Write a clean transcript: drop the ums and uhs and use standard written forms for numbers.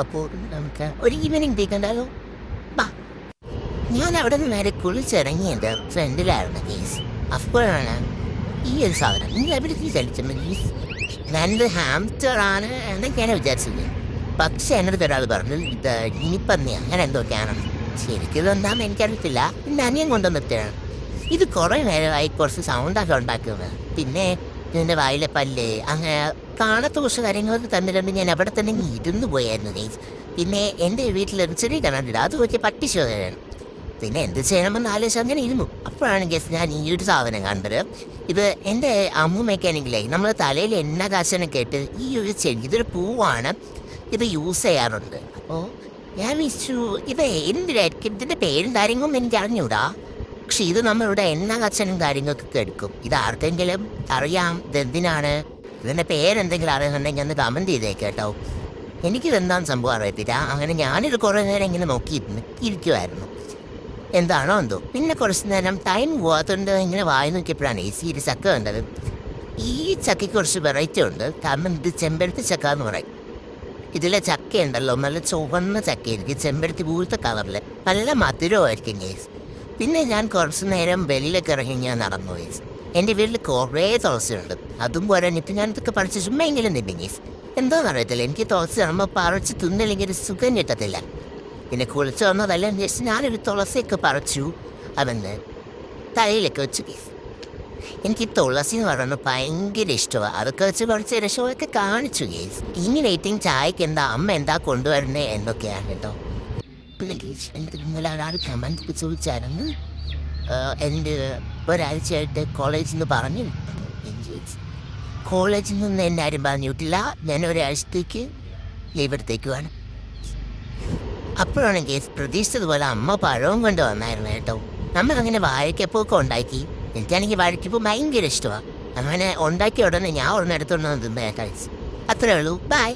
അപ്പോൾ നമുക്ക് ഒരു ഈവനിങ് ടീ കണ്ടാലോ? ബാ. ഞാൻ അവിടെ നിന്ന് നേരെ കുളിച്ചിറങ്ങിയത് ഫ്രണ്ടിലായിരുന്നു കേസ്. അപ്പോഴാണ് ഈ ഒരു സാധനം നിങ്ങൾ എവിടേക്ക് ചലിച്ചത് കേസ്? ഞാനിത് ഹാംസ്റ്ററാണ് എന്നൊക്കെയാണ് വിചാരിച്ചത്. പക്ഷെ എൻ്റെ അടുത്ത് ഒരാൾ പറഞ്ഞു ഇത് ഇനിപ്പന്നിയാണ്, അങ്ങനെ എന്തൊക്കെയാണ്. ശരിക്കും ഇതെന്താണെന്ന് എനിക്കറിയത്തില്ല. പിന്നെ അനിയൻ കൊണ്ടുവന്നിട്ടാണ്. ഇത് കുറേ നേരമായി കുറച്ച് സൗണ്ടൊക്കെ ഉണ്ടാക്കുന്നത്. പിന്നെ ഇതിൻ്റെ വായിലെ പല്ല് അങ്ങനെ കാണാത്ത കുറച്ച് കാര്യങ്ങളൊക്കെ തന്നിട്ടുണ്ട്. ഞാൻ അവിടെ തന്നെ ഇരുന്ന് പോയായിരുന്നു ഗൈസ്. പിന്നെ എൻ്റെ വീട്ടിലൊരു ചെറിയ കിണറുണ്ട്, അത് നോക്കിയ പട്ടിശോധനയാണ്. പിന്നെ എന്ത് ചെയ്യണമെന്ന് ആലോചിച്ച് അങ്ങനെ ഇരുന്നു. അപ്പോഴാണ് ഗൈസ് ഞാൻ ഈ ഒരു സാധനം കണ്ടത്. ഇത് എൻ്റെ അമ്മൂമ്മയ്ക്കാണെങ്കിലേ നമ്മൾ തലയിൽ എണ്ണ കാശനൊക്കെ ഇട്ട് ഈ ഒരു ചെടി, ഇതൊരു പൂവാണ്, ഇത് യൂസ് ചെയ്യാറുണ്ട്. അപ്പോൾ ഞാൻ വിളിച്ചു ഇത് എന്തിനായിരിക്കും, ഇതിൻ്റെ പേരും കാര്യങ്ങളൊന്നും എനിക്ക് അറിഞ്ഞൂടാ. പക്ഷെ ഇത് നമ്മളിവിടെ എണ്ണ കച്ചനും കാര്യങ്ങൾക്കൊക്കെ എടുക്കും. ഇത് ആർക്കെങ്കിലും അറിയാം ഇതെന്തിനാണ്, ഇതിൻ്റെ പേരെന്തെങ്കിലും അറിയുന്നുണ്ടെങ്കിൽ ഒന്ന് കമൻറ്റ് ചെയ്തേക്ക് കേട്ടോ. എനിക്കിതെന്താണെന്ന് സംഭവം അറിയത്തില്ല. അങ്ങനെ ഞാനിത് കുറേ നേരം ഇങ്ങനെ ഇരിക്കുമായിരുന്നു. എന്താണോ എന്തോ. പിന്നെ കുറച്ച് നേരം ടൈം പോകാത്തതുകൊണ്ട് ഇങ്ങനെ വായി നോക്കിയപ്പോഴാണ് ഈ സീരീസ് ചക്ക കണ്ടത്. ഈ ചക്കയ്ക്ക് കുറച്ച് വെറൈറ്റി ഉണ്ട്. കാരണം ഇത് ചെമ്പരത്തി ചക്ക എന്ന് പറയും. ഇതിലെ ചക്ക ഉണ്ടല്ലോ നല്ല ചുവന്ന ചക്കയായിരിക്കും, ചെമ്പരത്തി പോലത്തെ കളറിൽ നല്ല മധുരമായിരിക്കും ഗേസ്. പിന്നെ ഞാൻ കുറച്ച് നേരം വെളിയിലൊക്കെ ഇറങ്ങി ഞാൻ നടന്നു ഗേസ്. എൻ്റെ വീട്ടിൽ കുറേ തുളസിയുണ്ട്. അതും പോരാ ഇപ്പം ഞാൻ ഇതൊക്കെ പറിച്ച് ചുമ്മാ എങ്കിലും തിന്നും ഗേസ്. എന്താണെന്ന് അറിയത്തില്ല, എനിക്ക് തുളസി നമ്മൾ പറിച്ച് തിന്നില്ലെങ്കിൽ ഒരു സുഖം കിട്ടത്തില്ല. പിന്നെ കുളിച്ച് വന്നതല്ല ജസ്റ്റ് ഞാനൊരു തുളസിയൊക്കെ പറിച്ചു, അവന്ന് തലയിലൊക്കെ വെച്ചു ഗേസ്. എനിക്ക് തുളസി എന്ന് പറയുന്നത് ഭയങ്കര ഇഷ്ടമാണ്. അതൊക്കെ വെച്ച് കുറച്ച് രസമൊക്കെ കാണിച്ചു ഗേസ്. ഇങ്ങനെ ഏറ്റവും ചായക്ക് എന്താ അമ്മ എന്താ കൊണ്ടുവരുന്നത് എന്നൊക്കെയാണ് കേട്ടോ. പിന്നെ ഗേസ് എൻ്റെ ഇന്നലെ ഒരാൾ കമൻറ്റ് ചോദിച്ചായിരുന്നു എൻ്റെ ഒരാഴ്ചയായിട്ട് കോളേജിൽ നിന്ന് പറഞ്ഞു. കോളേജിൽ നിന്ന് എന്നെ ആരും പറഞ്ഞിട്ടില്ല. ഞാൻ ഒരാഴ്ചത്തേക്ക് ലീവ് എടുത്തേക്കുവാണ്. അപ്പോഴാണ് കേസ് പ്രതീക്ഷിച്ചതുപോലെ അമ്മ പഴവും കൊണ്ട് വന്നായിരുന്നു കേട്ടോ. നമ്മളങ്ങനെ വാഴയ്ക്കപ്പൊക്കെ ഉണ്ടാക്കി. എനിക്കാണെങ്കിൽ വാഴയ്ക്കപ്പോൾ ഭയങ്കര ഇഷ്ടമാണ്. അങ്ങനെ ഉണ്ടാക്കിയ ഉടനെ ഞാൻ ഒരെണ്ണം എടുത്തോണ്ട് വന്ന് കഴിച്ചു. അത്രേ ഉള്ളൂ. ബൈ.